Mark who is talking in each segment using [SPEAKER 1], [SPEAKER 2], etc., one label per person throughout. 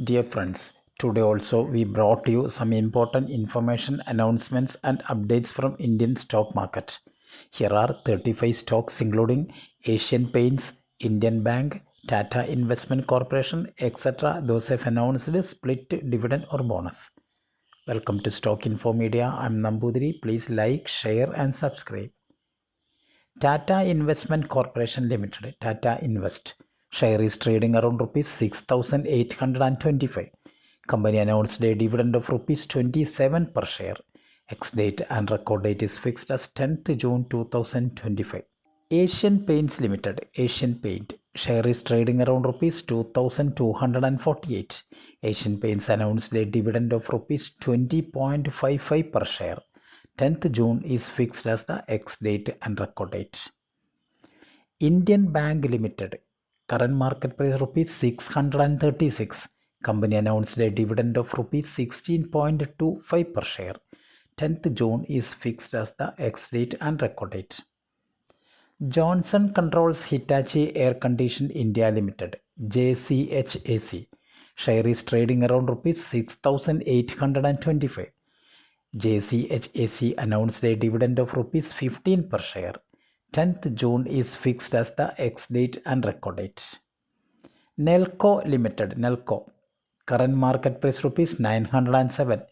[SPEAKER 1] Dear friends, today also we brought you some important information, announcements and updates from Indian stock market. Here are 35 stocks including Asian Paints, Indian Bank, Tata Investment Corporation, etc. Those have announced split dividend or bonus. Welcome to Stock Info Media. I'm Nambudiri. Please like, share and subscribe. Tata Investment Corporation Limited, Tata Invest, share is trading around rupees 6,825. Company announced a dividend of rupees 27 per share. Ex-date and record date is fixed as 10th June 2025. Asian Paints Limited, Asian Paint, share is trading around rupees 2,248. Asian Paints announced a dividend of rupees 20.55 per share. 10th June is fixed as the ex-date and record date. Indian Bank Limited, current market price rupees 636. Company announced a dividend of rupees 16.25 per share. 10th June is fixed as the ex-date and record date. Johnson Controls Hitachi Air Conditioned India Limited, JCHAC, share is trading around rupees 6,825. JCHAC announced a dividend of rupees 15 per share. 10th June is fixed as the ex-date and record date. Nelco Limited, Nelco, current market price rupees 907.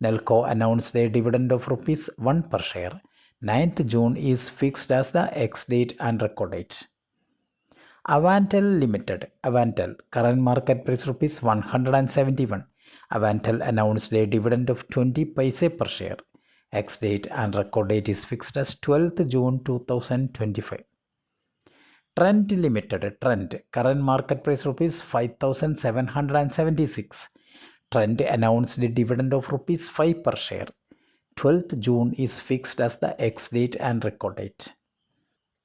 [SPEAKER 1] Nelco announced a dividend of rupees 1 per share. 9th June is fixed as the ex-date and record date. Avantel Limited, Avantel, current market price rupees 171. Avantel announced a dividend of 20 paise per share. Ex-date and record date is fixed as 12th June 2025. Trend Limited, Trend, current market price rupees 5,776. Trend announced a dividend of rupees 5 per share. 12th June is fixed as the ex-date and record date.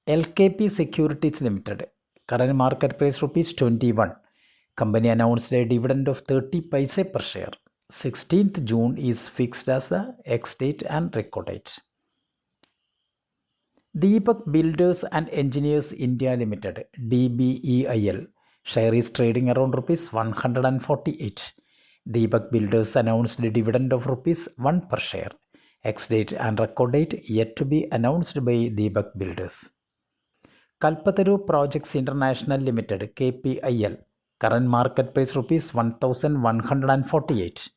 [SPEAKER 1] LKP Securities Limited, current market price rupees 21. Company announced a dividend of 30 paise per share. 16th June is fixed as the ex-date and record date. Deepak Builders and Engineers India Limited, DBEIL, share is trading around rupees 148. Deepak Builders announced a dividend of rupees 1 per share. Ex-date and record date yet to be announced by Deepak Builders. Kalpataru Projects International Limited, KPIL, current market price rupees 1,148.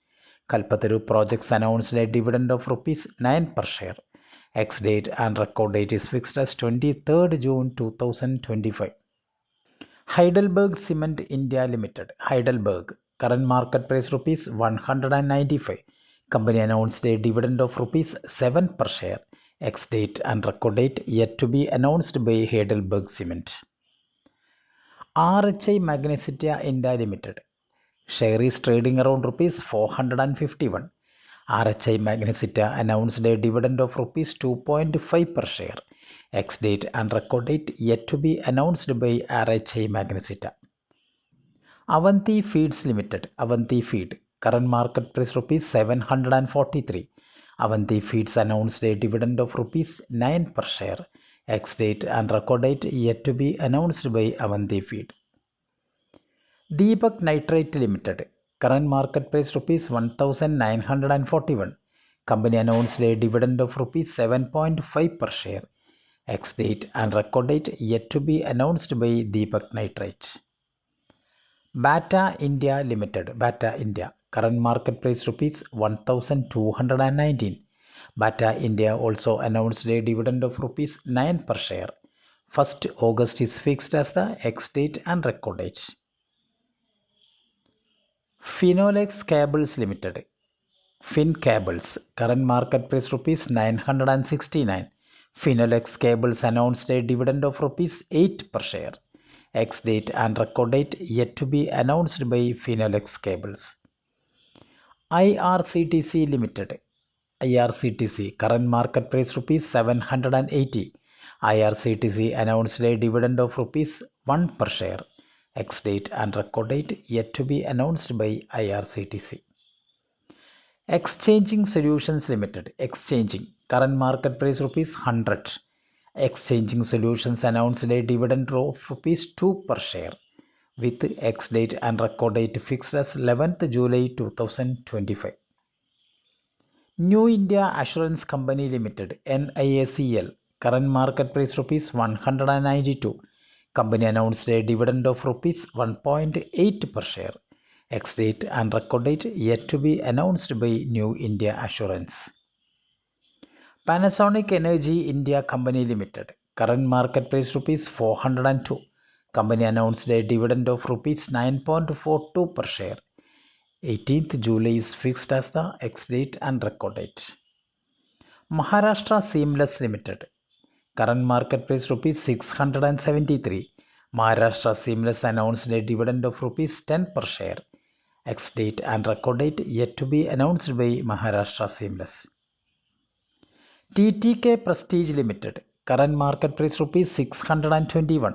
[SPEAKER 1] Kalpataru Projects announced a dividend of rupees 9 per share. Ex-date and record date is fixed as 23rd June 2025. Heidelberg Cement India Limited, Heidelberg, current market price rupees 195. Company announced a dividend of rupees 7 per share. Ex-date and record date yet to be announced by Heidelberg Cement. RHI Magnesia India Limited, share is trading around rupees 451. RHI Magnesia announced a dividend of rupees 2.5 per share. Ex-date and record date yet to be announced by RHI Magnesia. Avanti Feeds Limited, Avanti Feed, current market price rupees 743. Avanti Feeds announced a dividend of rupees 9 per share. Ex-date and record date yet to be announced by Avanti Feed. Deepak Nitrite Limited, current market price rupees 1,941. Company announced a dividend of rupees 7.5 per share. Ex-date and record date yet to be announced by Deepak Nitrite. Bata India Limited, Bata India, current market price rupees 1,219. Bata India also announced a dividend of rupees 9 per share. 1st August is fixed as the ex-date and record date. Finolex Cables Limited, Fin Cables, current market price rupees 969. Finolex Cables announced a dividend of rupees 8 per share. Ex-date and record date yet to be announced by Finolex Cables. IRCTC Limited, IRCTC, current market price rupees 780. IRCTC announced a dividend of rupees 1 per share. Ex-date and record date yet to be announced by IRCTC. Exchanging Solutions Limited, Exchanging, current market price rupees 100. Exchanging Solutions announced a dividend of rupees 2 per share. with ex date and record date fixed as 11th July 2025. New India Assurance Company Limited NIACL, current market price rupees 192. Company announced a dividend of rupees 1.8 per share. Ex date and record date yet to be announced by New India Assurance. Panasonic Energy India Company Limited, current market price rupees 402. Company announced a dividend of rupees 9.42 per share. 18th July is fixed as the ex date and record date. Maharashtra Seamless Limited, current market price rupees 673. Maharashtra Seamless announced a dividend of rupees 10 per share. Ex date and record date yet to be announced by Maharashtra Seamless. TTK Prestige Limited, current market price rupees 621.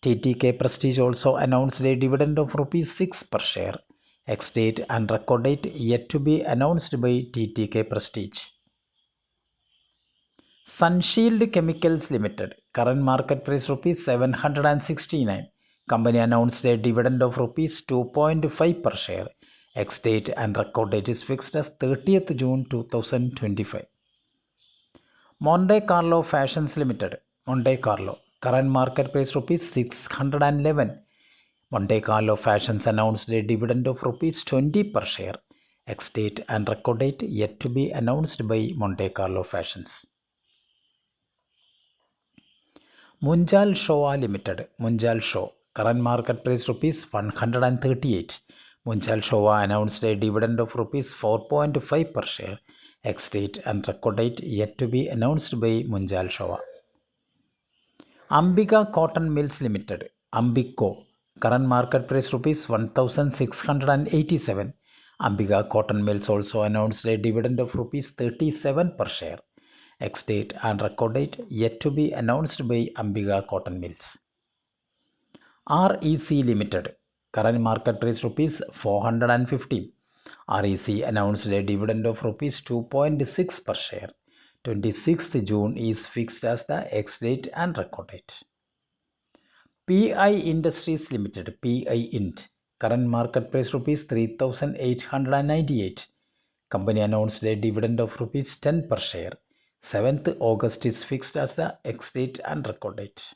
[SPEAKER 1] TTK Prestige also announced a dividend of rupees 6 per share. Ex date and record date yet to be announced by TTK Prestige. Sunshield Chemicals Limited, current market price rupees 769. Company announced a dividend of rupees 2.5 per share. Ex date and record date is fixed as 30th June 2025. Monte Carlo Fashions Limited, Monte Carlo, current market price rupees 611. Monte Carlo Fashions announced a dividend of rupees 20 per share. Ex date and record date yet to be announced by Monte Carlo Fashions. Munjal Showa Limited, Munjal Show, current market price rupees 138. Munjal Showa announced a dividend of rupees 4.5 per share. Ex date and record date yet to be announced by Munjal Showa. Ambika Cotton Mills Limited, Ambiko, current market price rupees 1687. Ambika Cotton Mills also announced a dividend of rupees 37 per share. Ex date and record date yet to be announced by Ambika Cotton Mills. REC Limited, current market price rupees 415. REC announced a dividend of rupees 2.6 per share. 26th June is fixed as the ex date and record date. PI Industries Limited, PI Int, current market price rupees 3898. Company announced a dividend of rupees 10 per share. 7th August is fixed as the ex date and record date.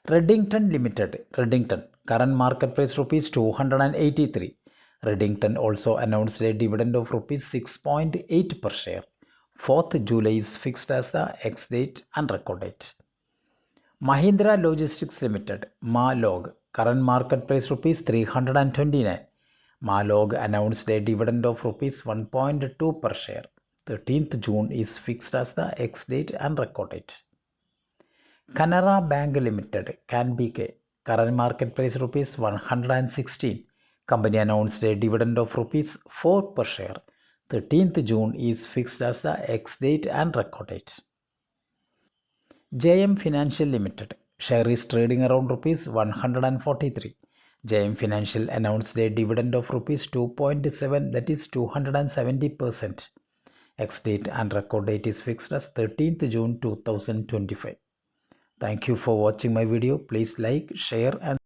[SPEAKER 1] Reddington Limited, Reddington, current market price rupees 283. Reddington also announced a dividend of rupees 6.8 per share. 4th July is fixed as the ex date and record date. Mahindra Logistics Limited, MALOG, current market price rupees 329. MALOG announced a dividend of rupees 1.2 per share. 13th June is fixed as the ex date and record date. Canara Bank Limited, CanBK, current market price rupees 116. Company announced a dividend of rupees 4 per share. 13th June is fixed as the ex date and record date. JM Financial Limited, share is trading around rupees 143. JM Financial announced a dividend of rupees 2.7, that is 270%. Ex date and record date is fixed as 13th June 2025. Thank you for watching my video. Please like, share and